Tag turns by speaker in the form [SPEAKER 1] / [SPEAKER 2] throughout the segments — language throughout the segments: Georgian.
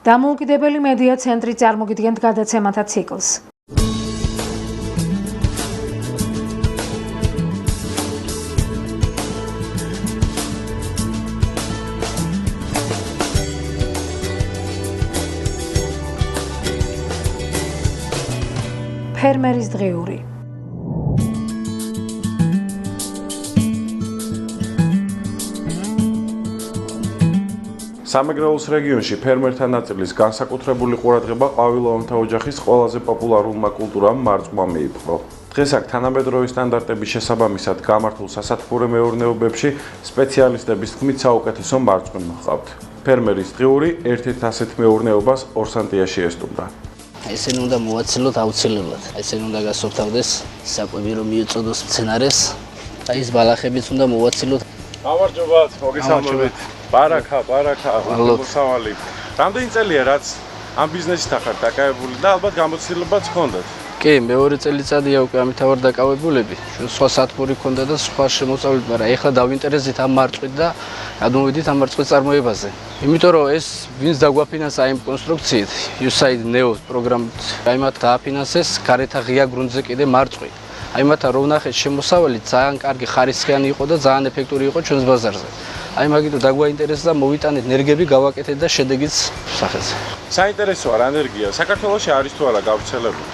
[SPEAKER 1] დამოუკიდებელი მედია ცენტრი წარმოგიდგენთ გადაცემათა ციკლს. ფერმერის დღიური.
[SPEAKER 2] სამეგრელოს რეგიონში ფერმერთა ნაწილის განსაკუთრებული ყურადღება ყვავილოვანთა ოჯახის ყველაზე პოპულარულმა კულტურამ მარწყვა მიიპყრო. დღეს აქ თანამედროვე სტანდარტების შესაბამისად გამართულ სასათბურე მეურნეობებში სპეციალისტების თქმით საუკეთესო მარწყვა მოჰყავთ. ფერმერის დღიური ერთ-ერთ ასეთ მეურნეობას ორსანტიაში ესტუმრა.
[SPEAKER 3] ესენი უნდა მოვაცილოთ აუცილებლად. ესენი უნდა გასუფთავდეს საკვები რომ მიეწოდოს მცენარეს. აი ეს ბალახებიც უნდა მოვაცილოთ.
[SPEAKER 2] გამარჯობათ, მოგესალმებით. ბარაკა, მოსავალი. რამდენი წელია რაც ამ ბიზნესით ახართ დაკავებული და ალბათ გამოცდილებაც ჰქონდათ?
[SPEAKER 3] კი, მეორე წელიწადია უკვე ამით ვარ დაკავებულები. სხვა სათბური ჰქონდა და სხვა შემოსავლით, მაგრამ ეხლა დავინტერესდით ამ მარწყვით და გადმოვიდით ამ მარწყვის წარმოებაზე. იმიტომ რომ ეს ვინც დაგვაფინანსა იმ კონსტრუქციით, USAID NEO პროგრამით, აი მათ დააფინანსეს გარეთ ღია გრუნტზე კიდე მარწყვი. აი მათ რო ვნახეთ შემოსავალი ძალიან კარგი ხარისხიანი იყო და ძალიან ეფექტური იყო ჩვენს ბაზარზე. აი მაგით დაგვაინტერესდა და მოვიტანეთ ნერგები, გავაკეთეთ და შედეგიც სახეზე.
[SPEAKER 2] საინტერესოა რა ენერგია. საქართველოში არის თუ არა გავრცელებული?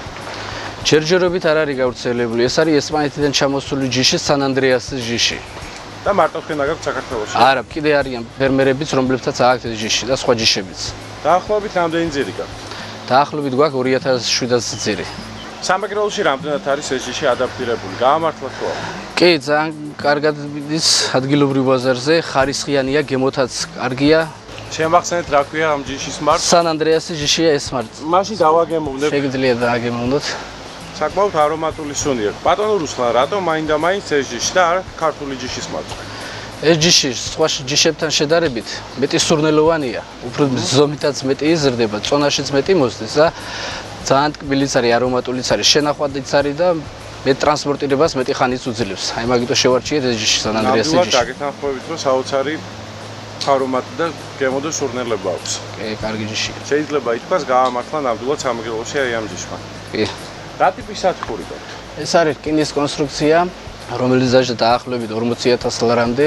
[SPEAKER 3] ჯერჯერობით არ არის გავრცელებული. ეს არის ესპანეთიდან ჩამოსული ჯიში, სან-ანდრეასის ჯიში.
[SPEAKER 2] და მარტო ხენა გაქვთ საქართველოში?
[SPEAKER 3] არა, კიდე არიან ფერმერებიც, რომლებსაც აქვთ ეს ჯიში და სხვა ჯიშებიც.
[SPEAKER 2] დაახლოებით რამდენი ძირი გაქვთ?
[SPEAKER 3] დაახლოებით გვაქვს 2700 ძირი.
[SPEAKER 2] სამეგრელოში რამდენად არის ეს ჯიში ადაპტირებული? გაამართლა თუ არა?
[SPEAKER 3] კი, ძალიან კარგად მიდის ადგილობრივ ბაზარზე, ხარისხიანია, გემოთაც კარგია.
[SPEAKER 2] შემახსენეთ რა ქვია ამ ჯიშის მარკა?
[SPEAKER 3] სან-ანდრეასის ჯიშია ეს მარკა.
[SPEAKER 2] მაშინ დავაგემოვნებ.
[SPEAKER 3] შეგიძლიათ დააგემოვნოთ.
[SPEAKER 2] საკმაოდ არომატული სუნი აქვს. ბატონო რუსლან, რატომ მაინდა-მაინც ეს ჯიში და არა ქართული ჯიშის მარკა?
[SPEAKER 3] ეს ჯიში სხვა ჯიშებთან შედარებით მეტი სურნელოვანია, უფრო ზომითაც მეტი იზრდება, წონაშიც მეტი მოსდის და ძალიან ტკბილიც არის, არომატულიც არის, შენახვადიც არის და მე ტრანსპორტირებას მეტი ხანიც უძლებს. აი მაგითო შევარჩიეთ ეს ჯიში სან-ანდრეასის ჯიში.
[SPEAKER 2] ნამდვილად დაგეთანხმებით, რომ საოცარი არომატი და გემო და სურნელება აქვს.
[SPEAKER 3] კი, კარგი ჯიში.
[SPEAKER 2] შეიძლება ითქვას გაამართლა ნამდვილად სამეგრელოში აი ამ ჯიშმა.
[SPEAKER 3] კი.
[SPEAKER 2] რა ტიპის სათბური გაქვთ?
[SPEAKER 3] ეს არის რკინის კონსტრუქცია, რომელიც დაჟე დაახლოებით 40000 ლარამდე,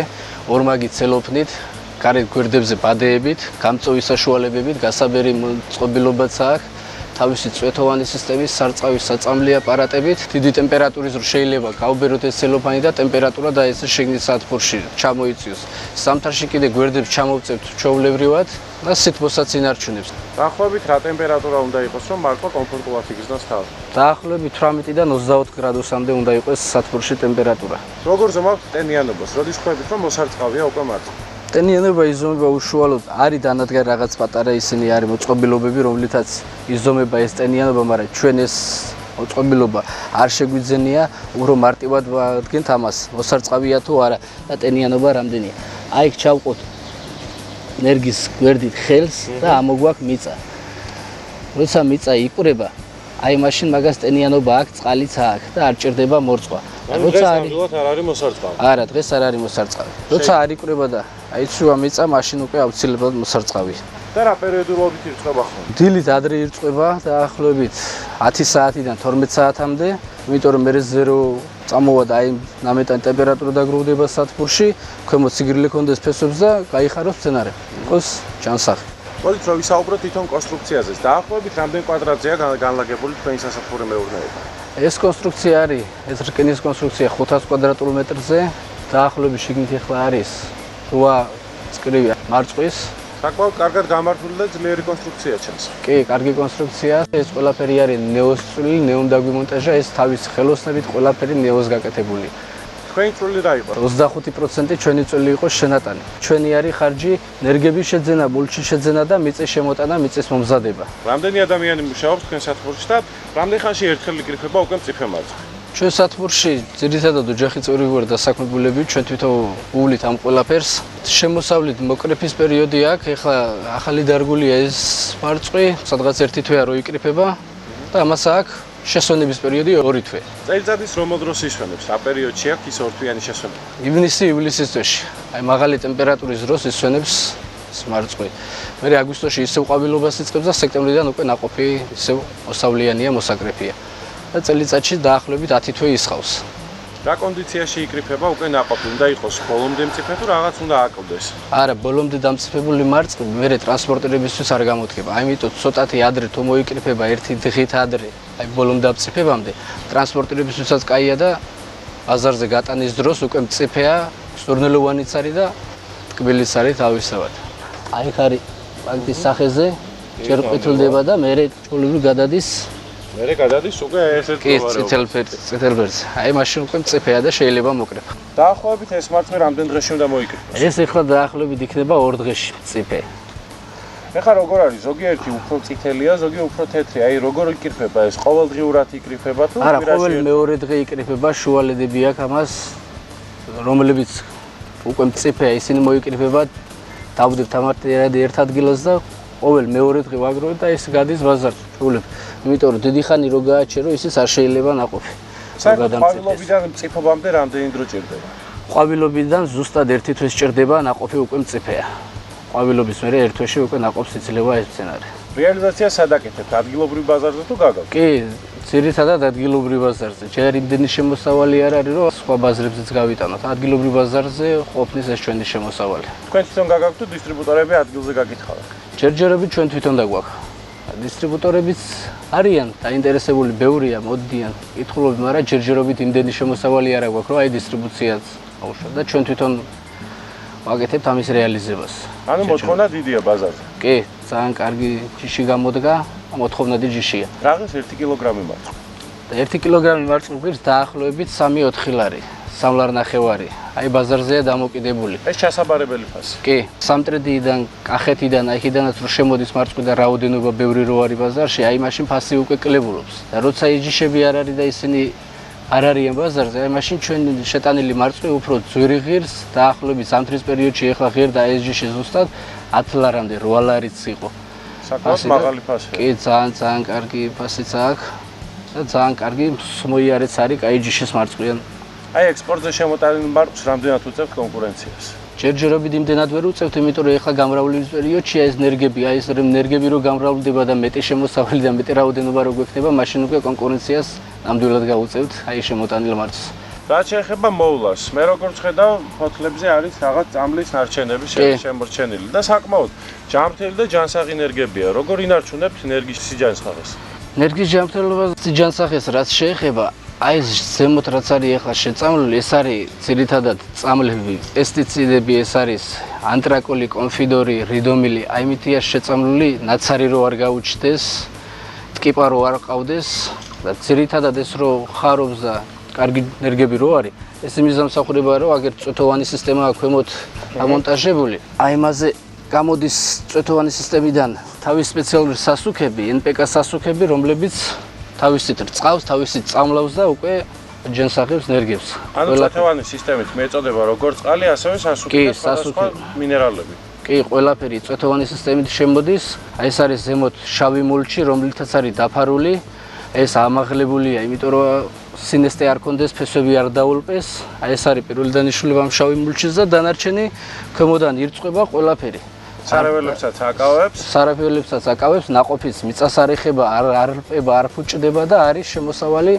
[SPEAKER 3] ორმაგი ცელოფნით, გარეთ გვერდებზე ბადეებით, გამწვევი საშუალებებით, გასაბერი მოწყობილობაც აქვს. თავისი წვეთოვანი სისტემის სარწყავის საწამლი აპარატებით, დიდი ტემპერატურის რო შეიძლება გავბეროთ ეს ცელოფანი და ტემპერატურა და ეს შიგნით სათბურში ჩამოიწიოს. ზამთარში კიდე გვერდებს ჩამოვწევთ ჩვეულებრივად და სითბოსაც ინარჩუნებს.
[SPEAKER 2] დაახლოებით რა ტემპერატურა უნდა იყოს, რომ მარკვა კომფორტულად იგრძნოს თავს?
[SPEAKER 3] დაახლოებით 18-დან 24 გრადუსამდე უნდა იყოს სათბურში ტემპერატურა.
[SPEAKER 2] როგორ ზომავთ ტენიანობას? როდის ხვდებით, რომ მოსარწყავია უკვე მარკვა?
[SPEAKER 3] ტენიანობა იზომება უშუალოდ, არის დანადგარი რაღაც პატარა ისინი არის მოწყობილობები, რომლითაც იზომება ეს ტენიანობა, მაგრამ ჩვენ ეს მოწყობილობა არ შეგვიძენია, უფრო მარტივად ვადგენთ ამას, მოსარწყავია თუ არა და ტენიანობა რამდენია. აი იქ ჩავყოთ ნერგის გვერდით ხელს და ამოგვაქვს მიწა. როცა მიწა იყვრება, აი მაშინ მაგას ტენიანობა აქვს, წყალიც აქვს და არ ჭირდება მორწყვა.
[SPEAKER 2] როცა არ არის მოსარწყავი.
[SPEAKER 3] არა, დღეს არ არის მოსარწყავი. როცა არ იყვრება და აიცვა მიწა, მაშინ უკვე აუცილებლად მოსარწყავია.
[SPEAKER 2] და რა პერიოდულობით ირწყება ხოლმე?
[SPEAKER 3] დილით ადრე ირწყება დაახლოებით 10 საათიდან 12 საათამდე, იმიტომ რომ მერე ზერო წამოვა და აი ნამეტანი ტემპერატურა დაგროვდება სათბურში, ქვემოთ სიგრილი კონდეს ფესვებს და გაიხაროს მცენარე. იყოს ჯანსაღი.
[SPEAKER 2] მოდით რომ ვისაუბროთ თვითონ კონსტრუქციაზე. დაახლოებით რამდენი კვადრატზეა განლაგებული თქვენი სასათბური მეურნეობა?
[SPEAKER 3] ეს კონსტრუქცია არის, ეს რკინის კონსტრუქცია 500 კვადრატულ მეტრზე, დაახლოებით შიგნით ახლა არის 8 წკრივი მარწყვის.
[SPEAKER 2] საკმაოდ კარგად გამართული და ძლიერი კონსტრუქცია ჩანს.
[SPEAKER 3] კი, კარგი კონსტრუქცია. ეს ყველაფერი არის ნეოს წვლილი, ნეომ დაგვიმონტაჟა, ეს თავის ხელოსნობით ყველაფერი ნეოს გაკეთებული.
[SPEAKER 2] თქვენი წვლილი რა იყო?
[SPEAKER 3] 25% ჩვენი წვლილი იყო შენატანი. ჩვენი არის ხარჯი, ნერგების შეძენა, ბულჩი შეძენა და მიწის შემოტანა, მიწის მომზადება.
[SPEAKER 2] რამდენი ადამიანი მუშაობს თქვენ სათბურში და რამდენი ხანში ერთხელ იკრიფება უკვე მწიფე მარწყვა?
[SPEAKER 3] ჩვენ სათბურში ძირითადად ოჯახი წევრი ვარ დასაქმებულები, ჩვენ თვითონ უვლით ამ ყველაფერს. შემოსავლით მოკრეფის პერიოდი აქვს, ეხლა ახალი დარგულია ეს მარწყვი, სადღაც 1 თვეა რო იკრიფება და ამას აქვს შესვენების პერიოდი 2 თვე.
[SPEAKER 2] წელიწადის რომელ დროს ისვენებს? რა პერიოდში აქვს ის ორთვიანი შესვენება?
[SPEAKER 3] ივნისი-ივლისის თვეში. აი მაღალი ტემპერატურის დროს ისვენებს მარწყვი. მე აგვისტოში ისევ ყვავილობას იწყებს და სექტემბრიდან უკვე ნაყოფი ისევ მოსავლიანია, მოსაკრეფია. და წელიწადში დაახლოებით 10 თვე ისხავს.
[SPEAKER 2] რა კონდიციაში იკრიფება უკვე ნაყოფი? უნდა იყოს ბოლომდე მწიფე თუ რაღაც უნდა აკლდეს?
[SPEAKER 3] არა, ბოლომდე დამწიფებული მარწყვი მე ტრანსპორტერებისთვის არ გამოდგება. ამიტომ ცოტათი ადრე თუ მოიკრიფება ერთი დღით ადრე, აი ბოლომდე დამწიფებამდე, ტრანსპორტერებისთვისაც კაია და ბაზარზე გატანის დროს უკვე მწიფეა, სურნელოვანიც არის და ტკბილიც არის თავისთავად. აი ხარი პანკის სახეზე ჯერ ყვითლდება და მე ჭოლებრივ გადადის.
[SPEAKER 2] მერე გადადის უკვე ესეთ
[SPEAKER 3] წითელფერს. აი მაშინ უკვე მწიფეა და შეიძლება მოკრეფა.
[SPEAKER 2] დაახლოებით ეს მარწყვი რამდენ დღეში უნდა მოიკრიფოს?
[SPEAKER 3] ეს ახლა დაახლოებით იქნება 2 დღეში მწიფე.
[SPEAKER 2] ეხლა როგორ არის? ზოგიერთი უფრო წითელია, ზოგი უფრო თეთრი. აი როგორ იკრიფება ეს? ყოველდღიურად იკრიფება თუ
[SPEAKER 3] არა, ყოველ მეორე დღე იკრიფება, შუალედები აქვს ამას, რომლებიც უკვე მწიფეა, ისინი მოიკრიფება, დავდებთ ამარტად ერთ ადგილას და ყოველ მეორე დღე ვაგროვებთ და ეს გადის ბაზარში. ჭულებ. იმიტომ რომ დიდი ხანი რო გააჩერო, ისიც არ შეიძლება ნაყოფი.
[SPEAKER 2] საერთოდ ყვავილობიდან მწიფობამდე რამდენი დრო ჭირდება?
[SPEAKER 3] ყვავილობიდან ზუსტად 1 თვის ჭირდება, ნაყოფი უკვე მწიფეა. ყვავილობის მერე 1 თვეში უკვე ნაყოფს იძლევა ეს მცენარე.
[SPEAKER 2] რეალიზაცია სადაკეთებთ? ადგილობრივ ბაზარზე თუ გაგავთ?
[SPEAKER 3] კი, ძირითადად ადგილობრივ ბაზარზე. ჯერ იმდენი შემოსავალი არ არის, რომ სხვა ბაზრებზეც გავიტანოთ. ადგილობრივ ბაზარზე ყოფნის ეს ჩვენი შემოსავალი.
[SPEAKER 2] თქვენ თვითონ გაგავთ თუ დისტრიბუტორები ადგილზე გაკითხავთ?
[SPEAKER 3] ჯერჯერობით ჩვენ თვითონ დაგვაქვს. დისტრიბუტორებიც არიან დაინტერესებული, ბევრია, მოდიან, კითხულობენ, მაგრამ ჯერჯერობით იმდენი შემოსავალი არ აქვს, რომ აი დისტრიბუციაც აუშვა და ჩვენ თვითონ ვაკეთებთ ამის რეალიზებას.
[SPEAKER 2] ანუ მოთხოვნა დიდია ბაზარზე.
[SPEAKER 3] კი, ძალიან კარგი ჯიში გამოდგა, მოთხოვნა დიდი ჯიშია.
[SPEAKER 2] რაღაც 1 კილოგრამი მარწყვი.
[SPEAKER 3] და 1 კილოგრამი მარწყვი გვერდს დაახლოებით 3-4 ლარი, 3 ლარ ნახევარი. აი ბაზარზეა დამოკიდებული.
[SPEAKER 2] ეს ჩასაბარებელი ფასი.
[SPEAKER 3] კი, სამტრედიდან, კახეთიდან, აიქიდანაც რო შემოდის მარწყვი და რაოდენობა ბევრი რო არის ბაზარში, აი მაშინ ფასი უკვე კლებულობს. და როცა ეს ჯიშები არ არის და ისინი არ არიან ბაზარზე, აი მაშინ ჩვენ შეტანილი მარწყვი უფრო ძვირი ღირს, დაახლოებით ზამთრის პერიოდში ეხლა ღირდა ეს ჯიში ზუსტად 10 ლარამდე, 8 ლარიც იყო.
[SPEAKER 2] საკმაოდ მაღალი ფასია.
[SPEAKER 3] კი, ძალიან კარგი ფასიც აქვს და ძალიან კარგი მოიარეც არის კაი ჯიშის მარწყვიან.
[SPEAKER 2] აი ექსპორტზე შემოტანილი მარწყვს რამდენად უწევთ კონკურენციას?
[SPEAKER 3] ჯერჯერობით იმდენად ვერ უწევთ, იმიტომ რომ ეხლა გამრავლების პერიოდში ეს ნერგები, აი ეს ნერგები რო გამრავლდება და მეტი შემოსავალი და მეტი რაოდენობა რო გვექნება, მაშინ უკვე კონკურენციას ნამდვილად გაუწევთ აი შემოტანილ მარწყვს.
[SPEAKER 2] რაც შეეხება მოვლას, მე როგორც ხედავ, ფოთლებზე არის რაღაც წამლის ნარჩენები შემორჩენილი და საკმაოდ ჯანმრთელი და ჯანსაღი ნერგებია. როგორ ინარჩუნებთ ნერგის სიჯანსაღეს?
[SPEAKER 3] ნერგის ჯანმრთელობას სიჯანსაღეს რაც შეეხება, აი ეს ზემოთ რაც არის ახლა შეწამლული, ეს არის ძირითადად წამლები, პესტიციდები, ეს არის ანტრაკოლი, კონფიდორი, რიდომილი, აი მითია შეწამლული, ნაცარი რო არ გაუჩნდეს, ტკიპა რო არ ყავდეს და ძირითადად ეს რო ხარობს და კარგი ნერგები რო არის, ეს იმის დამსახურებაა, რომ აგერ წვეთოვანი სისტემა აქვს ქვემოთ ამონტაჟებული. აი მასზე გამოდის წვეთოვანი სისტემიდან თავის სპეციალური სასუქები, NPK სასუქები, რომლებიც თავისით რწყავს, თავისით წამლავს და უკვე ჯანსაღებს ნერგებს.
[SPEAKER 2] ანუ წვეთოვანი სისტემით მეწოდება როგორც წყალი, ასევე სასუქი და სხვა მინერალები.
[SPEAKER 3] კი, ყველაფერი წვეთოვანი სისტემით შემოდის. აი ეს არის ზემოთ შავი მულჩი, რომლითაც არის დაფარული. ეს ამაღლებულია, იმიტომ რომ სინესტე არ კონდეს, ფესვები არ დაულპეს. აი ეს არის პირველი დანიშნულება ამ შავი მულჩის და დანარჩენი ქვემოდან ირწყვება ყველაფერი.
[SPEAKER 2] სარეველებსაც აკავებს.
[SPEAKER 3] სარეველებსაც აკავებს, ნაყოფის მიწას არ ეხება, არ რპება, არ ფუჭდება და არის შემოსავალი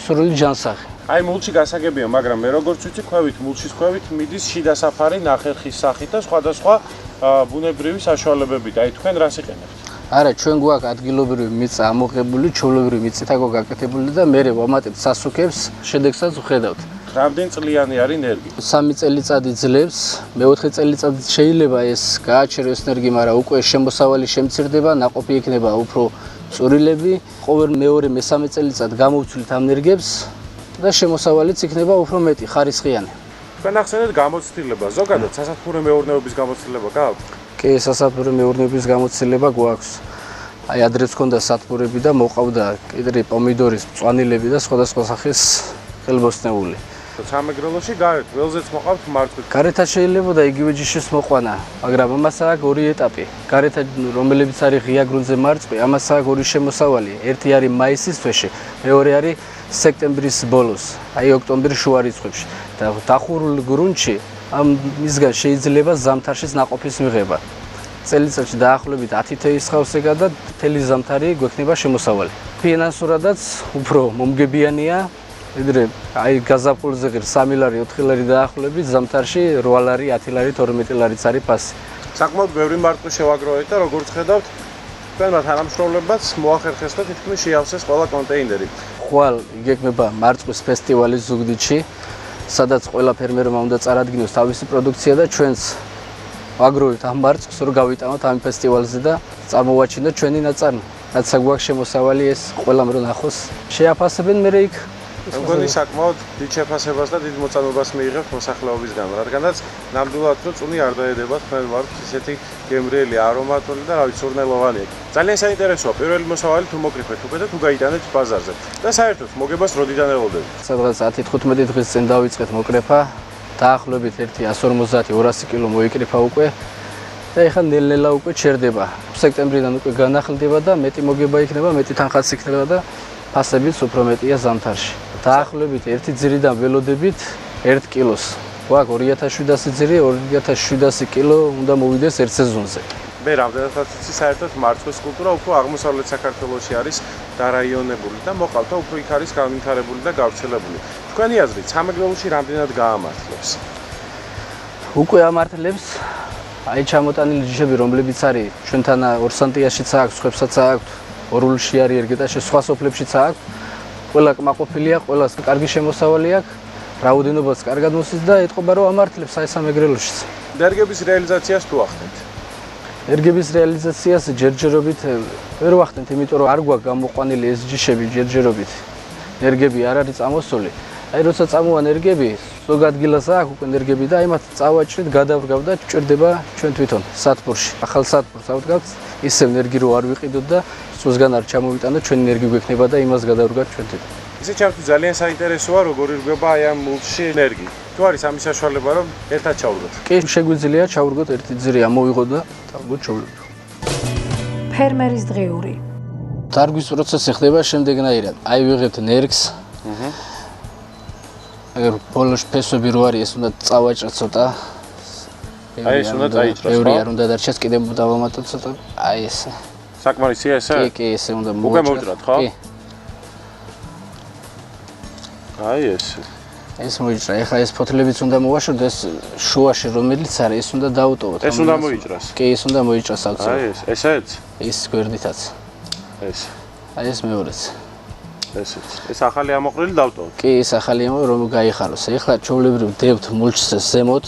[SPEAKER 3] სრული ჯანსაღი.
[SPEAKER 2] აი მულჩი გასაგებია, მაგრამ მე როგორც ვიცი, ქვევით, მულჩის ქვევით მიდის შიდა საფარი, ნახერხის სახით და სხვადასხვა ბუნებრივი საშუალებებით. აი თქვენ რას იყენებთ?
[SPEAKER 3] არა, ჩვენ გვაქვს ადგილობრივი მიწა ამოღებული, ჩვეულებრივი მიწით აქვს გაკეთებული და მე ვამატებთ სასუქებს, შედეგსაც ვხედავთ.
[SPEAKER 2] რამდენ წლიანი არის ნერგი?
[SPEAKER 3] 3 წელიწადი ძლებს, მე-4 წელიწადით შეიძლება ეს გააჩეროს ნერგი, მაგრამ უკვე შემოსავალი შემცირდება, ნაყოფი იქნება უფრო წვრილები, ყოველ მეორე მესამე წელიწად გამოვცვლით ამ ნერგებს და შემოსავალიც იქნება უფრო მეტი, ხარისხიანი.
[SPEAKER 2] თქვენ ახსენეთ გამოცდილება, ზოგადად სასათბურე მეურნეობის გამოცდილება გააქვთ?
[SPEAKER 3] კი, სასათბურე მეურნეობის გამოცდილება გვაქვს. აი ადრეც ჰქონდა სათბურები და მოყავდა კიდრი, პომიდორის, მწვანილები და სხვადასხვა სახის ხელბოსტნეული.
[SPEAKER 2] სამეგრელოში გარეთ ველზეც მოყავთ მარწყვი.
[SPEAKER 3] გარეთაც შეიძლება და იგივე ჯიშის მოყვანა, მაგრამ ამას აქვს ორი ეტაპი. გარეთა რომელებიც არის ღია გრუნტზე მარწყვი, ამას აქვს ორი შემოსავალი. ერთი არის მაისის თვეში, მეორე არის სექტემბრის ბოლოს, აი ოქტომბრის შუა რიცხვებში. და დახურულ გრუნტში ამ მისგან შეიძლება ზამთარშიც ნაყოფის მიღება. წელიწადში დაახლოებით 10 თეის ხავსეგა და მთელი ზამთარი გვექნება შემოსავალი. ფინანსურადაც უფრო მომგებიანია, ვიდრე აი გაზაფხულზე ღირს 3 ლარი, 4 ლარი დაახლოებით, ზამთარში 8 ლარი, 10 ლარი, 12 ლარიც არის ფასი.
[SPEAKER 2] საკმაოდ ბევრი მარტო შევაგროვეთ და როგორც ხედავთ, თქვენმა თანამშრომლებმაც მოახერხეს და თითქმის შეავსეს ყველა კონტეინერი.
[SPEAKER 3] ხვალ იგეგმება მარწყვის ფესტივალი ზუგდიდში, სადაც ყველა ფერმერმა უნდა წარადგინოს თავისი პროდუქცია და ჩვენს ვაგროვებთ ამ მარწყვის, რომ გავიტანოთ ამ ფესტივალზე და წარმოვაჩინოთ ჩვენი ნაწარმი. რაც გვაქვს შემოსავალი ეს ყველამ რო ნახოს, შეაფასებენ მე იქ.
[SPEAKER 2] მგონი საკმაოდ დიდ შეფასებას და დიდ მოწამებას მიიღებთ მოსახლეობისგან, რადგანაც ნამდვილად რომ წუნი არ დაედება თქვენ ვართ ისეთი გემრიელი, არომატული და რავი სურნელოვანი. ძალიან საინტერესოა პირველი მოსავალი თუ მოგრიფეთ უკვე და თუ გაიტანეთ ბაზარზე. და საერთოდ მოგებას როდიდან ელოდებით?
[SPEAKER 3] სადღაც 10-15 დღის წინ დავიწყეთ მოკრეფა, დაახლოებით 150-200 კილო მოიკრიფა უკვე და ეხლა ნელ-ნელა უკვე ჩერდება. სექტემბრიდან უკვე განახლდება და მეტი მოგება იქნება, მეტი თანხაც იქნება და ფასებიც უფრო მეტია ზამთარში. დაახლოებით 1 ძირიდან ველოდებით 1 კილოს. გვაქვს 2700 ძირი, 2700 კილო უნდა მოვიდეს ერთ სეზონზე.
[SPEAKER 2] მე რამდენადაც ვიცი, საერთოდ მარწყვის კულტურა უფრო აღმოსავლეთ საქართველოში არის დარაიონებული და მოყავთ და უფრო იქ არის განვითარებული და გავრცელებული. თქვენი აზრით, სამეგრელოში რამდენად გაამართლებს?
[SPEAKER 3] უკვე ამართლებს აი ჩამოტანილი ჯიშები, რომლებიც არის ჩვენთან ორსანტიაშიც აქვს, ხვებსაც აქვს, ორულში არის ერგეტაში, სხვა სოფლებშიც აქვს. ყველა კმაყოფილია, ყველას კარგი შემოსავალი აქვს, რაოდენობას კარგად მოსის და ეთყობა რომ ამართლებს აი სამეგრელოშიც.
[SPEAKER 2] ენერგების რეალიზაციას თუ ახდენთ?
[SPEAKER 3] ენერგების რეალიზაციას ჯერჯერობით ვერ ვახდენთ, იმიტომ რომ არ გვაქვს გამოყვანილი ეს ჯიშები ჯერჯერობით. ენერგები არ არის წამოსული. აი როცა წამოვა ენერგები, ზოგ ადგილას აქვს უკვე ენერგები და აი მათ წავაჭრით, გადავდგავ და ჭირდება ჩვენ თვითონ სათბურში. ახალ სათბურს ავდგავთ, ისე ენერგი რო არ ვიყიდოთ და სულსგან არ ჩამოვიტანოთ, ჩვენ ენერგი გვექნება და იმას გადავდგავთ ჩვენ თვითონ.
[SPEAKER 2] ისე ჩემთვის ძალიან საინტერესოა, როგორ ირგვება აი ამ მულტში ენერგი. თუ არის ამის საშუალება, რომ ერთად ჩავრგოთ?
[SPEAKER 3] კი, შეგვიძლია ჩავრგოთ ერთი ძირი ამოვიღოთ და დავდგოთ ჩავრგოთ.
[SPEAKER 1] ფერმერის დღიური.
[SPEAKER 3] დარგვის პროცესი ხდება შემდეგნაირად. აი ვიღებთ ნერგს. აგერ ბოლოს ფესვები რო არის, ეს უნდა წავაჭროთ ცოტა.
[SPEAKER 2] აი ეს უნდა წაიჭროს, ხო?
[SPEAKER 3] ბევრი არ უნდა დარჩეს, კიდევ დავამატოთ ცოტა. აი ეს.
[SPEAKER 2] საკმარისია ესე?
[SPEAKER 3] კი, ესე უნდა
[SPEAKER 2] მოვჭრათ. უკვე მოვჭრათ, ხო?
[SPEAKER 3] კი.
[SPEAKER 2] აი ესე.
[SPEAKER 3] ეს მოიჭრა. ეხლა ეს ფოთლებიც უნდა მოვაშორდო, ეს შუაში რომელიც არის, ეს უნდა დაუტოვოთ.
[SPEAKER 2] ეს უნდა მოიჭრას.
[SPEAKER 3] კი, ეს უნდა მოიჭრას აუცილებლად.
[SPEAKER 2] აი ეს, ესეც?
[SPEAKER 3] ეს გვერდითაც.
[SPEAKER 2] ეს.
[SPEAKER 3] აი ეს მეორეც.
[SPEAKER 2] ესეც. ეს ახალი ამოყრილი დავტოვოთ.
[SPEAKER 3] კი, ეს ახალი რომ გაიხაროს. ეხლა ჩვეულებრივ დებთ მულჩს ზემოთ.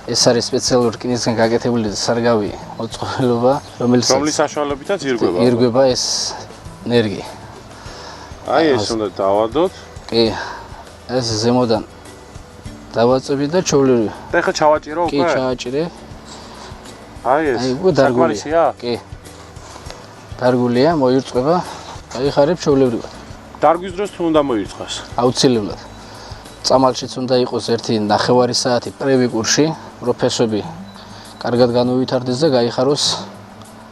[SPEAKER 3] ეს არის სპეციალური რკინისგან გაკეთებული სარგავი მოწყობილობა,
[SPEAKER 2] რომლის საშუალებითაც ირგვება.
[SPEAKER 3] ირგვება ეს ენერგი.
[SPEAKER 2] აი ეს უნდა დავადოთ.
[SPEAKER 3] კი. ეს ზემოდან დავაწევი და ჩვეულებრივ.
[SPEAKER 2] და ეხლა ჩავაჭირო უკვე?
[SPEAKER 3] კი, ჩააჭირე.
[SPEAKER 2] აი ეს.
[SPEAKER 3] აი უკვე დარგულია.
[SPEAKER 2] საკმარისია?
[SPEAKER 3] კი. დარგულია, მოირწყვება. გაიხარებ ჩვეულებრივად.
[SPEAKER 2] დარგვის დროს თუ უნდა მოირწყვას?
[SPEAKER 3] აუცილებლად. წამალშიც უნდა იყოს 1.5 საათი პრევი კურსში, რომ ფესვები კარგად განუვითარდეს და გაიხაროს,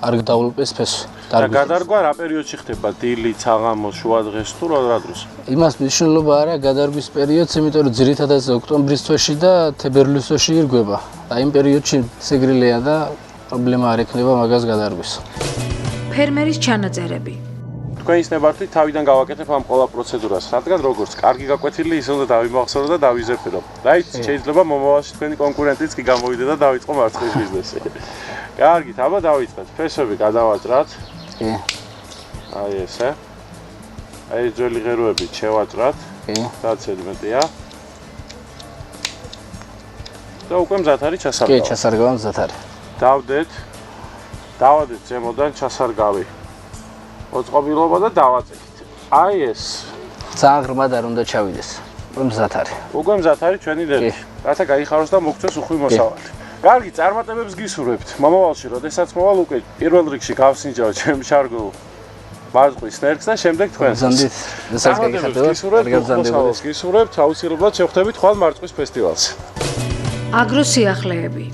[SPEAKER 3] არ დაულპეს ფესვი.
[SPEAKER 2] და გადარგვა რა პერიოდში ხდება? დილი, საღამოს, შუადღეს თუ რა დროს?
[SPEAKER 3] იმას მნიშვნელობა არა გადარგვის პერიოდს, იმიტომ რომ ძირითადად ოქტომბრის თვეში და თებერვლის თვეში ირგვება. და იმ პერიოდში სეგრილია და პრობლემა არ ექნება მაგას გადარგვის.
[SPEAKER 1] ფერმერის ჩანაწერები.
[SPEAKER 2] თქვენის ნებართვით თავიდან გავაკეთებ ამ ყველა პროცედურას, რადგან როგორც კარგი გაკვეთილი ის უნდა დავიმახსოვრო და დავიზეპირო. და შეიძლება მომავალში თქვენი კონკურენტიც კი გამოვიდე და დავიწყო მარწყვის ბიზნესი. კარგით, აბა დავიწყეთ. ფესვები გადავაჭრათ.
[SPEAKER 3] კი.
[SPEAKER 2] აი ესე. აი ძველი ღეროები შევაჭრათ.
[SPEAKER 3] კი.
[SPEAKER 2] რაც 11-ია. და უკვე მზად არის ჩასარგავი.
[SPEAKER 3] კი, ჩასარგავი მზად არის.
[SPEAKER 2] დავდეთ. დავადეთ ზემოდან ჩასარგავი. მოწყობილობა და დავაწექით. აი ეს.
[SPEAKER 3] ძალიან ღრმად არ უნდა ჩავიდეს. უკვე მზად არის.
[SPEAKER 2] უკვე მზად არის ჩვენი ნერგი. რათა გაიხაროს და მოგწეს უხვი მოსავალი. კარგი, წარმატებებს გისურვებთ. მომავალში, როდესაც მოვალ უკვე პირველ რიგში გავსინჯავ ჩემ შარგულ მარწყვის ნერგს და შემდეგ თქვენს.
[SPEAKER 3] გზანდით, რასაც გაიხარდებათ, კარგად გზანდებოდეს.
[SPEAKER 2] გისურვებთ, აუცილებლად შევხვდებით ხვალ მარწყვის ფესტივალზე.
[SPEAKER 1] აგროსიახლეები.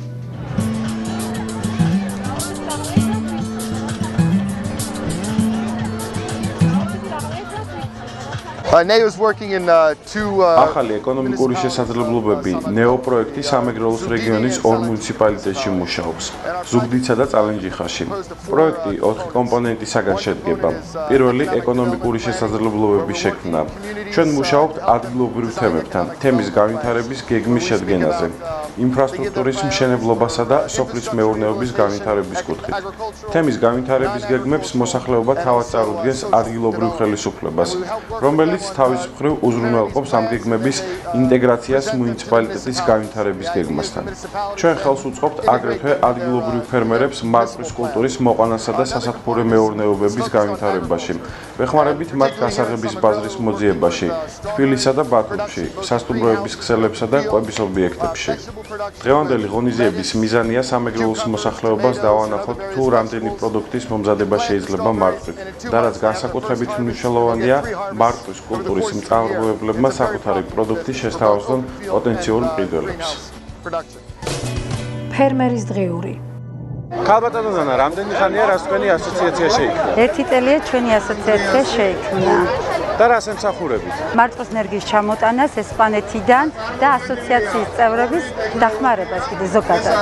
[SPEAKER 4] NEO is working in two
[SPEAKER 2] ახალი ეკონომიკური შესაძლებლობები ნეო პროექტი სამეგრელოს რეგიონის 2 მუნიციპალიტეტში მუშაობს ზუგდიდსა და წალენჯიხაში. პროექტი 4 კომპონენტისაგან შედგება. პირველი ეკონომიკური შესაძლებლობების შექმნა. ჩვენ მუშაობთ ადგილობრივ თემებთან, თემის განვითარების გეგმის შედგენაზე, ინფრასტრუქტურის მშენებლობასა და სოფლის მეურნეობის განვითარების კუთხით. თემის განვითარების გეგმებს მოსახლეობა თავად წარუდგენს ადგილობრივ ხელისუფლებას, რომელიც თავის მხრივ უზრუნველყოფს ამ გეგმების ინტეგრაციას მუნიციპალიტეტის განვითარების გეგმასთან. ჩვენ ხელს უწყობთ აგრეთვე ადგილობრივ ფერმერებს მარწყვის კულტურის მოყვანასა და სასათბურე მეურნეობების განვითარებაში. ვეხმარებით მათ გასაღების ბაზრის მოძიებაში, თბილისსა და ბათუმში, სასტუმროების ქსელებსა და კვების ობიექტებში. დღევანდელი ღონისძიების მიზანია სამეგრელოს მოსახლეობას დავანახოთ თუ რამდენი პროდუქტის მომზადება შეიძლება მარწყვით და რაც განსაკუთრებით მნიშვნელოვანია, მარწყვის კულტურის მწარმოებლებმა საკუთარი პროდუქტი შესთავაზონ პოტენციურ მყიდველებს.
[SPEAKER 1] ფერმერის დღიური.
[SPEAKER 2] ქალბატონო ნანა, რამდენი ხანია რაც თქვენი ასოციაცია შეიქმნა?
[SPEAKER 5] 1 წელია ჩვენი ასოციაცია შეიქმნა.
[SPEAKER 2] და რას ემსახურებით?
[SPEAKER 5] მარწყვის ენერგიის ჩამოტანას ესპანეთიდან და ასოციაციის წევრების დახმარებას კიდე ზოგადად.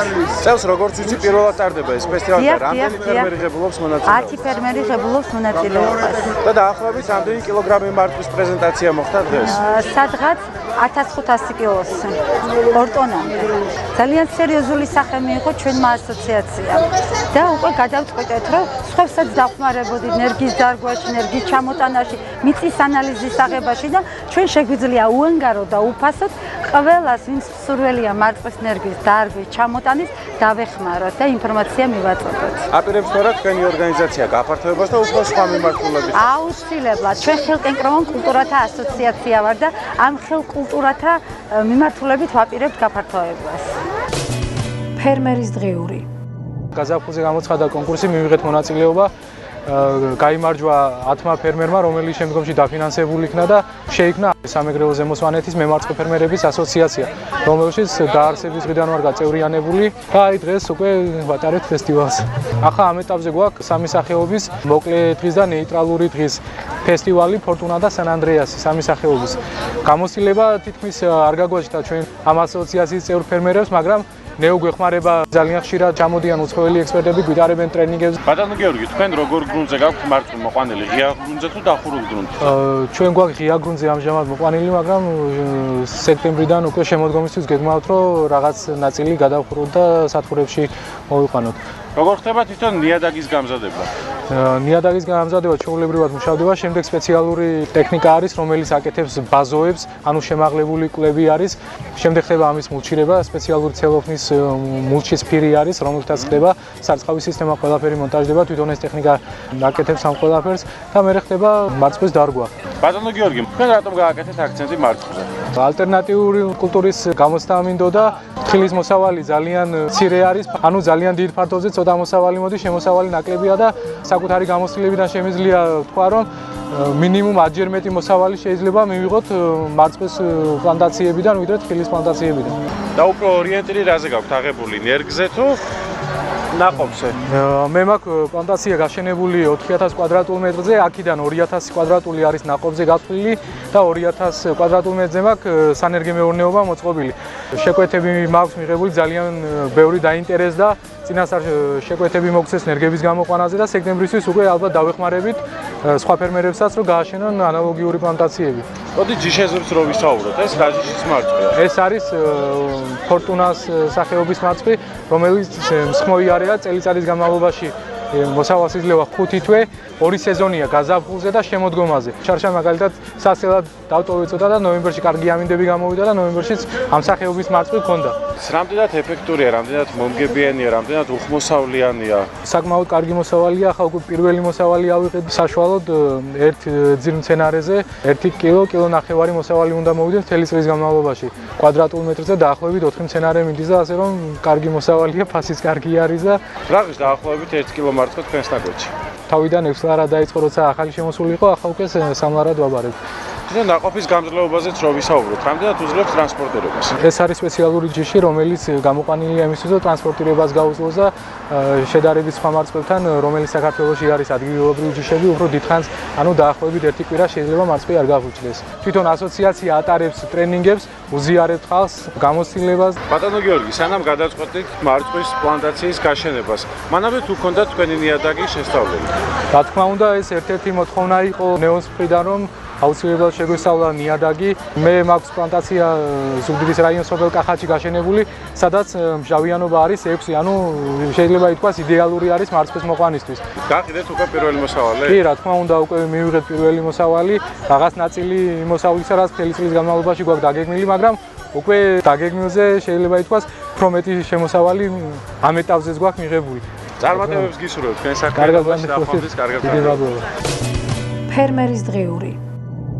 [SPEAKER 2] წელს როგორც ვიცი პირველად ტარდება ეს ფესტივალი და რამდენი ფერმერი ღებულობს მონაწილეობას?
[SPEAKER 5] 10 ფერმერი ღებულობს მონაწილეობას.
[SPEAKER 2] და დაახლოებით რამდენი კილოგრამი მარწყვის პრეზენტაცია მოხდა დღეს?
[SPEAKER 5] სადღაც 1500 კილოს 2 ტონამდე. ძალიან სერიოზული სახე მიიღო ჩვენმა ასოციაციამ და უკვე გადავწყვეტეთ, რომ სხვებსაც დახმარებოდით ენერგიის დარგვაში, ენერგიის ჩამოტანაში, მიწის ანალიზის აღებაში და ჩვენ შეგვიძლია უანგაროდ და უფასოდ ყველას, ვინც სურველია მარწყვის ენერგიის დარგვის ჩამოტანის, დავეხმაროთ და ინფორმაცია მივაწოდოთ.
[SPEAKER 2] აპირებს თორე თქვენი ორგანიზაცია გაფართოებას და უფრო სხვა მიმართულებით.
[SPEAKER 5] აუცილებლად, ჩვენ ხელკენკროვან კულტურათა ასოციაცია ვარ და ამ ხელკულტურათა მიმართულებით ვაპირებთ გაფართოებას.
[SPEAKER 1] ფერმერის დღიური.
[SPEAKER 6] გაზაფხულზე გამოცხადდა კონკურსი, მივიღეთ მონაწილეობა. გაიმარჯვა 10 ფერმერმა, რომელიც შემდგომში დაფინანსებული იქნა და შეიქმნა სამეგრელო ზემოსვანეთის მემარწყვა ფერმერების ასოციაცია, რომელშიც დაარსების დღიდან ვარ გაწევრიანებული და აი დღეს უკვე ვატარებთ ფესტივალს. ახლა ამ ეტაპზე გვაქვს სამი სახეობის მოკლე დღის და ნეიტრალური დღის ფესტივალი ფორტუნა და სან-ანდრეასი სამი სახეობის. გამოცდილება თითქმის არ გაგვაჩნდა ჩვენ ამ ასოციაციის წევრ ფერმერებს, მაგრამ ნეო გვეხმარება ძალიან ხშირად ჩამოდიან უცხოელი ექსპერტები, გვიტარებენ ტრენინგებს.
[SPEAKER 2] ბატონო გიორგი, თქვენ როგორ გრუნტზე გაქვთ მარწყვა მოყვანილი, ღია გრუნტზე თუ დახურულ გრუნტზე?
[SPEAKER 6] ჩვენ გვაქვს ღია გრუნტზე ამჟამად მოყვანილი, მაგრამ სექტემბრიდან უკვე შემოდგომისთვის გეგმავთ, რომ რაღაც ნაწილი გადავხუროთ და სათბურებში მოვიყვანოთ.
[SPEAKER 2] როგორ ხდება თვითონ ნიადაგის გამზადება?
[SPEAKER 6] ნიადაგის გამზადება ჩვეულებრივად მუშავდება, შემდეგ სპეციალური ტექნიკა არის, რომელიც აკეთებს ბაზოებს, ანუ შემაღლებული კვლები არის. შემდეგ ხდება ამის მულჩირება, სპეციალური ცელოფნის მულჩის ფირი არის, რომელთაც ხდება სარწყავი სისტემა, ყველაფერი მონტაჟდება, თვითონ ეს ტექნიკა აკეთებს ამ ყველაფერს და მერე ხდება მარწყვის დარგვა.
[SPEAKER 2] ბატონო გიორგი, თქვენ რატომ გააკეთეთ აქცენტი მარწყვზე?
[SPEAKER 6] ალტერნატიული კულტურის გამოცდა მინდოდა. თხილის მოსავალი ძალიან მცირე არის, ანუ ძალიან დიდ ფართობზე ცოტა მოსავალი მოდის, შემოსავალი ნაკლებია და საკუთარი გამოცდილებიდან შემიძლია ვთქვა, რომ მინიმუმ 10-ჯერ მეტი მოსავალი შეიძლება მივიღოთ მარწყვის პლანტაციებიდან, ვიდრე თხილის პლანტაციებიდან.
[SPEAKER 2] და უფრო ორიენტირი რაზე გაქვთ აღებული, ნერგზე თუ ნაყოფზე?
[SPEAKER 6] მე მაქვს პლანტაცია გაშენებული 4000 კვადრატულ მეტრზე, აქედან 2000 კვადრატული არის ნაყოფზე გათვლილი და 2000 კვადრატულ მეტრზე მაქვს სანერგე მეურნეობა მოწყობილი. შეკვეთები მაქვს მიღებული ძალიან ბევრი დაინტერესდა. წინასწარ შეკვეთები მოგცეს ნერგების გამოყვანაზე და სექტემბრისთვის უკვე ალბათ დავეხმარებით სხვა ფერმერებსაც, რომ გააშენონ ანალოგიური პლანტაციები.
[SPEAKER 2] მოდი ჯიშეზებს რო ვისაუბროთ, ეს რა ჯიშის მარწყვია?
[SPEAKER 6] ეს არის ფორტუნას სახეობის მარწყვი, რომელიც მსხმოიარეა წელიწადის განმავლობაში. მოსავალს იძლევა 5 თვე, 2 სეზონია გაზაფხულზე და შემოდგომაზე. შარშა მაგალითად სასელად დავტოვეწოდა და ნოემბერში კარგი ამინდები გამოვიდა და ნოემბერშიც ამ სახეობის მარწყვი ჰქონდა.
[SPEAKER 2] რამდენად ეფექტურია, რამდენად მომგებიანია, რამდენად უხმოსავლიანია?
[SPEAKER 6] საკმაოდ კარგი მოსავალია, ახლა უკვე პირველი მოსავალი ავიღეთ საშუალოდ ერთ ძირ მცენარეზე 1 კილო-კილონახევარი მოსავალი უნდა მოვიდეს მთელი წლის განმავლობაში. კვადრატულ მეტრზე დაახლოებით 4 მცენარე მიდის და ასე რომ კარგი მოსავალია, ფასიც კარგი არის და
[SPEAKER 2] რაღის დაახლოებით 1 კილო მარწყვა თქვენს ნაკვეთში?
[SPEAKER 6] თავიდან 6 ლარა დაიწყო, როცა ახალი შემოსული იყო, ახლა უკვე 3 ლარად ვაბარებ.
[SPEAKER 2] და ნაყოფის გამძლეობაზეც რო ვისაუბროთ, რამდენად უძლებს ტრანსპორტირებას?
[SPEAKER 6] ეს არის სპეციალური ჯიში, რომელიც გამოყვანილია იმისთვის, რომ ტრანსპორტირებას გაუძლოს და შედარებით სხვა მარწყებთან, რომელიც საქართველოში არის ადგილობრივი ჯიშები, უფრო დიდხანს, ანუ დაახლოებით 1 კვირა შეიძლება მარწყი არ გაღვიჩდეს. თვითონ ასოციაცია ატარებს ტრენინგებს, უზიარებს ხალხს გამოცდილებას.
[SPEAKER 2] ბატონო გიორგი, სანამ გადაწყვეტით მარწყვის პლანტაციის გაშენებას, მანამდე თუ გქონდა თქვენი ნიადაგი შესწავლილი?
[SPEAKER 6] რა თქმა უნდა, ეს ერთ-ერთი მოთხოვნა იყო ნეოს მხრიდან, რომ აუცილებლად შეგვესწავლა ნიადაგი. მე მაქვს პლანტაცია ზუგდიდის რაიონის სოფელ კახეთში გაშენებული, სადაც მჟავიანობა არის 6, ანუ შეიძლება ითქვას იდეალური არის მარწყვის მოყვანისთვის.
[SPEAKER 2] გაყიდეთ უკვე პირველი მოსავალი?
[SPEAKER 6] კი, რა თქმა უნდა, უკვე მივიღეთ პირველი მოსავალი, რაღაც ნაწილი მოსავლისა, რაც მთელი წლის განმავლობაში გვაქვს დაგეგმილი, მაგრამ უკვე დაგეგმილზე შეიძლება ითქვას, უფრო მეტი შემოსავალი ამ ეტაპზეც გვაქვს მიღებული.
[SPEAKER 2] წარმატებებს გისურვებთ თქვენ საქმიანობაში და ახლანდ კარგად
[SPEAKER 6] გაგრძელოთ.
[SPEAKER 1] ფერმერის დღიური.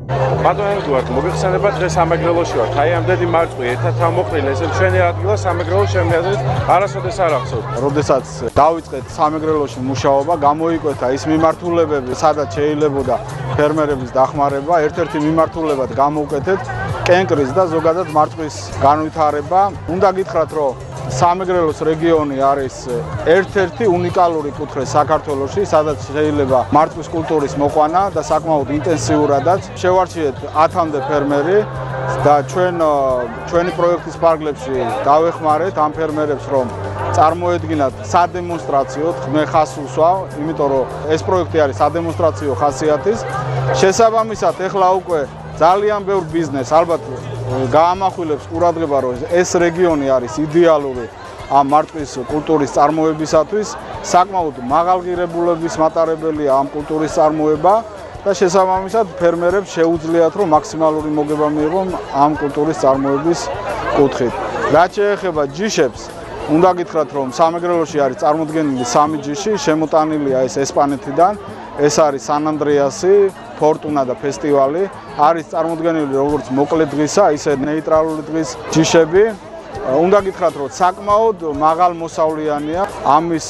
[SPEAKER 2] ბატონო ედუარდ, მოგიხსენება დღეს სამეგრელოში ვართ. აი ამდენი მარწყვი ერთად ამოყრილა, ესე ჩვენი ადგილა სამეგრელოს შემდგარით არასოდეს არ ახსოვთ.
[SPEAKER 7] როდესაც დავიწყეთ სამეგრელოში მუშაობა, გამოიკვეთა ის მიმართულებები, სადაც შეიძლებოდა ფერმერების დახმარება, ერთ-ერთი მიმართულებად გამოვკეთეთ კენკრის და ზოგადად მარწყვის განვითარება. უნდა გითხრათ, რომ სამეგრელოს რეგიონი არის ერთ-ერთი უნიკალური კუთხე საქართველოში, სადაც შეიძლება მარწყვის კულტურის მოყვანა და საკმაოდ ინტენსიურადაც. შევარჩიეთ 10-მდე ფერმერი და ჩვენი პროექტის ფარგლებში დავეხმარეთ ამ ფერმერებს, რომ წარმოედგინათ სადემონსტრაციო, მე ხას უსვავ, იმიტომ რომ ეს პროექტი არის სადემონსტრაციო ხასიათის. შესაბამისად, ეხლა უკვე ძალიან ბევრ ბიზნესს ალბათ გაამახვილებს ყურადღება, რომ ეს რეგიონი არის იდეალური ამ მარწყვის კულტურის წარმოებისათვის, საკმაოდ მაღალღირებულების მატარებელია ამ კულტურის წარმოება და შესაბამისად ფერმერებს შეუძლიათ, რომ მაქსიმალური მოგება მიიღონ ამ კულტურის წარმოების კუთხით. რაც შეეხება ჯიშებს, უნდა გითხრათ, რომ სამეგრელოში არის წარმოდგენილი 3 ჯიში, შემოტანილია ეს ესპანეთიდან, ეს არის სან-ანდრეასი, ფორტუნა და ფესტივალი, არის წარმოდგენილი როგორც მოკლე დღისა, ისე ნეიტრალური დღის ჯიშები. უნდა გითხრათ, რომ საკმაოდ მაღალ მოსავლიანია. ამის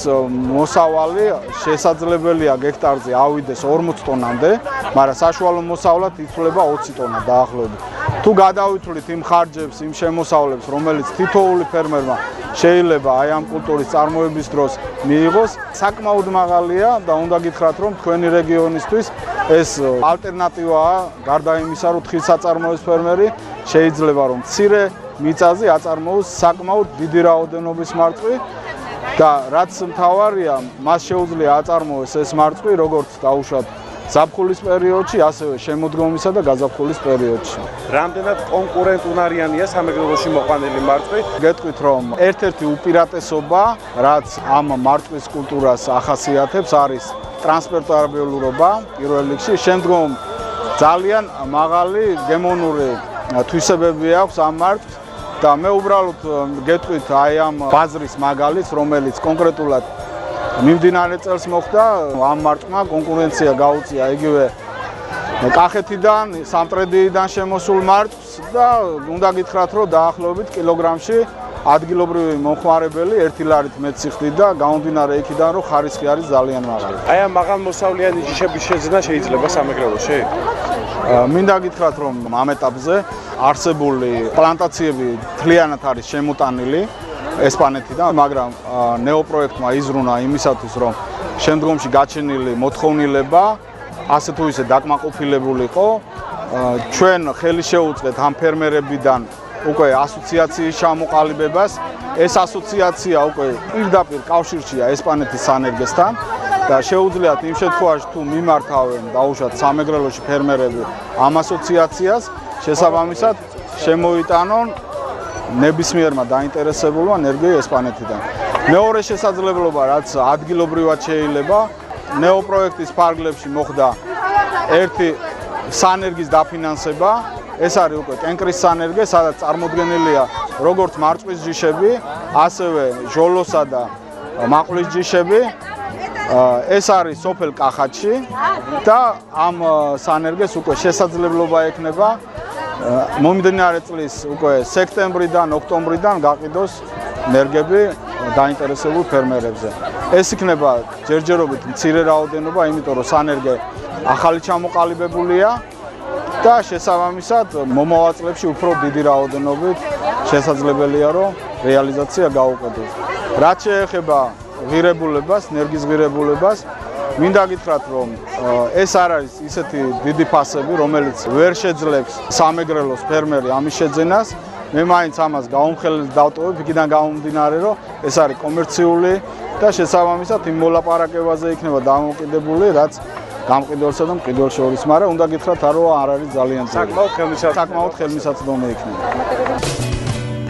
[SPEAKER 7] მოსავალი შესაძლებელია გექტარზე ავიდეს 40 ტონამდე, მაგრამ საშუალო მოსავლად იცვლება 20 ტონა დაახლოებით. თუ გადავითვლით იმ ხარჯებს, იმ შემოსავლებს, რომელიც თითოეული ფერმერმა შეიძლება აი ამ კულტურის წარმოების დროს მიიღოს, საკმაოდ მაღალია და უნდა გითხრათ, რომ თქვენი რეგიონისთვის ეს ალტერნატივაა, გარდა იმისა, რომ თხის აწარმოებს ფერმერი, შეიძლება რომ მცირე მიწაზე აწარმოოს საკმაოდ დიდი რაოდენობის მარწყვი და რაც მთავარია, მას შეუძლია აწარმოოს ეს მარწყვი, როგორც დაუშვათ ზაფხულის პერიოდში, ასევე შემოდგომისა და გაზაფხულის პერიოდში.
[SPEAKER 2] რამდენად კონკურენტუნარიანია სამეგრელოში მოყვანილი მარწყვი?
[SPEAKER 7] გეტყვით, რომ ერთ-ერთი უპირატესობა, რაც ამ მარწყვის კულტურას ახასიათებს, არის ტრანსპორტაბილურობა პირველ რიგში, შემდგომ ძალიან მაღალი გემონური თვისებები აქვს ამ მარწყს და მე უბრალოდ გეტყვით აი ამ ბაზრის მაგალითს, რომელიც კონკრეტულად მიმდინარე წელს მოხდა, ამ მარწყმა კონკურენცია გაუწია იგივე კახეთიდან, სამტრედიიდან შემოსულ მარწყს და უნდა გითხრათ, რომ დაახლოებით კილოგრამში ადგილობრივი მომხმარებელი 1 ლარით მეტ სიხდით და გამომდინარე იქიდან, რომ ხარისხი არის ძალიან მაღალი.
[SPEAKER 2] აი ამ მაღალმოსავლიანი ჯიშების შეძენა შეიძლება სამეგრელოში?
[SPEAKER 7] მინდა გითხრათ, რომ ამ ეტაპზე არსებული პლანტაციები მთლიანად არის შემოტანილი ესპანეთიდან, მაგრამ ნეოპროექტმა იზრუნა იმისათვის, რომ შემდგომში გაჩენილი მოთხოვნილება ასე თუ ისე დაკმაყოფილებულიყო. ჩვენ ხელი შეუწყეთ ამ ფერმერებიდან უკვე ასოციაციის ჩამოყალიბებას. ეს ასოციაცია უკვე პირდაპირ კავშირშია ესპანეთის სანერგესთან და შეუძლიათ იმ შემთხვევაში თუ მიმართავენ დაუშვათ სამეგრელოში ფერმერები ამ ასოციაციას, შესაბამისად შემოიტანონ ნებისმიერმა დაინტერესებულმა ენერგია ესპანეთიდან. მეორე შესაძლებლობა, რაც ადგილობრივად შეიძლება, ნეოპროექტის ფარგლებში მოხდა ერთი სანერგის დაფინანსება. ეს არის უკვე კენკრის სანერგე, სადაც წარმოდგენილია როგორც მარწყვის ჯიშები, ასევე ჟოლოსა და მაყვლის ჯიშები. ეს არის სოფელ კახეთში და ამ სანერგეს უკვე შესაძლებლობა ექნება მომდენარე წლის უკვე სექტემბრიდან, ოქტომბრიდან გაყიდოს ნერგები დაინტერესებულ ფერმერებზე. ეს იქნება ჯერჯერობით მცირე რაოდენობა, იმიტომ რომ სანერგე ახალი ჩამოყალიბებულია და შესაბამისად მომავალ წლებში უფრო დიდი რაოდენობით შესაძლებელია რომ რეალიზაცია გაუკეთოს. რაც შეეხება ღირებულებას, ნერგის ღირებულებას, მინდა გითხრათ რომ ეს არ არის ისეთი დიდი ფასები, რომელიც ვერ შეძლებს სამეგრელოს ფერმერი ამის შეძენას. მე მაინც ამას გაუმხელებს დავტოვებ, იქიდან გამომდინარე, რომ ეს არის კომერციული და შესაბამისად იმ მოლაპარაკებაზე იქნება დამოკიდებული, რაც გამყიდველსა და მყიდველს შორის, მაგრამ უნდა გითხრათ, რომ არ არის ძალიან ძლიერი. საკმაოდ ხელმისაწვდომი იქნება.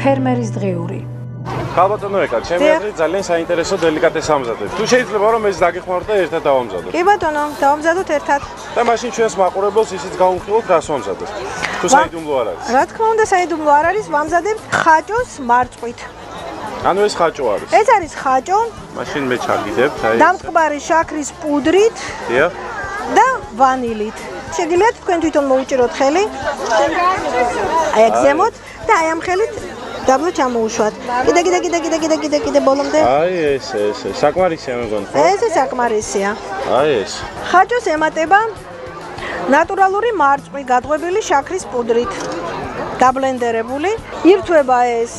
[SPEAKER 1] ფერმერის დღიური.
[SPEAKER 2] ქალბატონო ეკა, ჩემი აზრით ძალიან საინტერესო დელიკატესი ამზადეთ. თუ შეიძლება რომ ეს დაგეხმაროთ და ერთად დავამზადოთ.
[SPEAKER 8] კი ბატონო, დავამზადოთ ერთად.
[SPEAKER 2] და მაშინ ჩვენს მაყურებელს ისიც გავუმხილოთ, რას ვამზადოთ. თუ საიდუმლო არ არის.
[SPEAKER 8] რა თქმა უნდა, საიდუმლო არ არის, ვამზადებთ ხაჭოს მარწყვით.
[SPEAKER 2] ანუ ეს ხაჭო არის.
[SPEAKER 8] ეს არის ხაჭო.
[SPEAKER 2] მაშინ მე ჩაგიდებთ, აი.
[SPEAKER 8] დამტკბარი შაქრის პუდრით
[SPEAKER 2] დიახ.
[SPEAKER 8] და ვანილით. შეგიძლიათ თქვენ თვითონ მოუჭიროთ ხელი. აი აქ ზემოთ და აი ამ ხელით დაბლო ჩამოუშვათ. კიდე ბოლომდე.
[SPEAKER 2] აი ეს საკმარისია მეგონი, ხო?
[SPEAKER 8] ეს საკმარისია.
[SPEAKER 2] აი ეს.
[SPEAKER 8] ხაჭოს ემატება ნატურალური მარწყვი გადღვებული შაქრის პუდრით. დაბლენდერებული, ირთვება ეს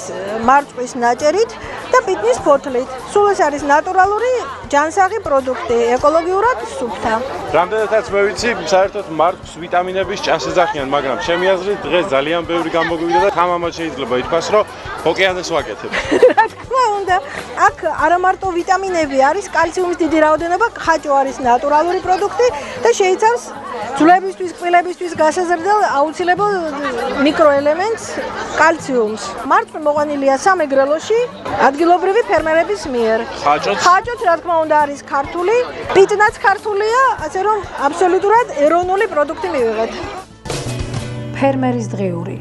[SPEAKER 8] მარწყვის ნაჭერით და პიტნის ფოთლით. სულ ეს არის ნატურალური ჯანსაღი პროდუქტი, ეკოლოგიურად სუფთა.
[SPEAKER 2] რამდენადაც მე ვიცი, საერთოდ მარწყვს ვიტამინების ჭას ეძახიან, მაგრამ ჩემი აზრით დღეს ძალიან ბევრი გამოგვივიდა და თამამად შეიძლება ითქვას, რომ ოკეანეს ვაკეთებ.
[SPEAKER 8] რა თქმა უნდა, აქ არა მარტო ვიტამინები არის, კალციუმის დიდი რაოდენობა, ხაჭო არის ნატურალური პროდუქტი და შეიცავს ძვლებისთვის, კბილებისთვის გასაზრდელ აუცილებელ მიკროელემენტს კალციუმს. მარწყვი მოყვანილია სამეგრელოში ადგილობრივი ფერმერების მიერ. ხაჭოც რა თქმა უნდა არის ქართული, პიტნაც ქართულია, ასე რომ აბსოლუტურად ეროვნული პროდუქტი მივიღეთ.
[SPEAKER 1] ფერმერის დღიური.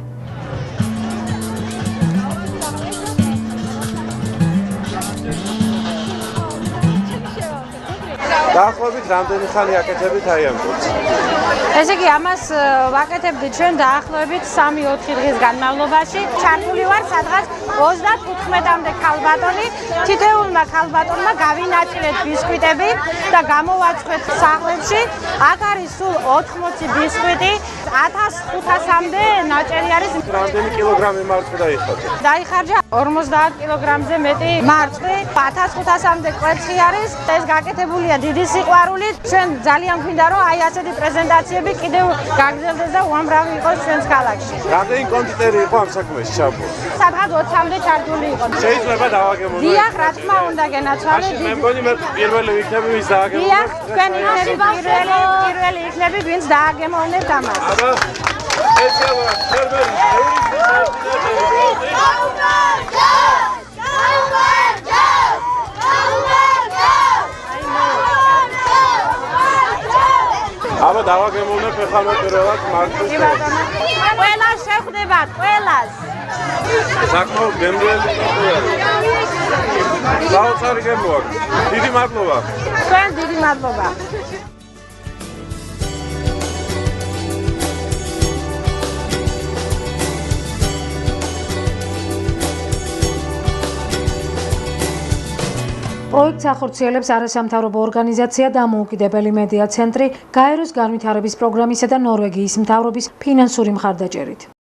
[SPEAKER 2] დაახლოებით რამდენი ხანი აკეთებით აი ამ գործს?
[SPEAKER 9] ესე იგი, ამას ვაკეთებდით ჩვენ დაახლოებით 3-4 დღის განმავლობაში. ჩართული ვარ სადღაც 34-მდე ქალბატონი. თითოეულმა ქალბატონმა გავინაწილეთ ბისკვიტები და გამოვაწყეთ სახლებში. აქ არის სულ 80 ბისკვიტი, 1500-მდე ნაჭერი არის.
[SPEAKER 2] რამდენი კილოგრამი მარწყვი დაიხარჯა?
[SPEAKER 9] დაიხარჯა 50 კილოგრამზე მეტი მარწყვი, 1500-მდე კვერცხი არის. ეს გაკეთებულია დიდი სიყვარულით. ჩვენ ძალიან გვინდა რომ აი ასეთი პრეზენტაციები კიდევ გაგრძელდეს და უამრავი იყოს ჩვენს ქალაქში.
[SPEAKER 2] რამდენი კონდიტერი იყო ამ საქმეში ჩაბმული?
[SPEAKER 9] სადღაც 20-მდე ჩართული იყო.
[SPEAKER 2] შეიძლება დავაგემოვნო.
[SPEAKER 9] დიახ, რა თქმა უნდა, გენაცვალე.
[SPEAKER 2] მე მგონი მე პირველი ვიქნები ვის დააგემოვნო.
[SPEAKER 9] დიახ, თქვენ პირველი იქნები, ვინც დააგემოვნებთ ამას.
[SPEAKER 2] აბა, სპეციალურად ფერმერის აბა დავაგემოვნებ ახლა მე პირველად მარწყვს.
[SPEAKER 9] ყველას შეხვდებათ, ყველას.
[SPEAKER 2] საკმაოდ გემრიელი ტიპია. საოცარი გემო აქვს. დიდი მადლობა.
[SPEAKER 9] თქვენ დიდი მადლობა.
[SPEAKER 1] პროექტს ახორციელებს არასამთავრობო ორგანიზაცია დამოუკიდებელი მედია ცენტრი გაეროს განვითარების პროგრამისა და ნორვეგიის მთავრობის ფინანსური მხარდაჭერით.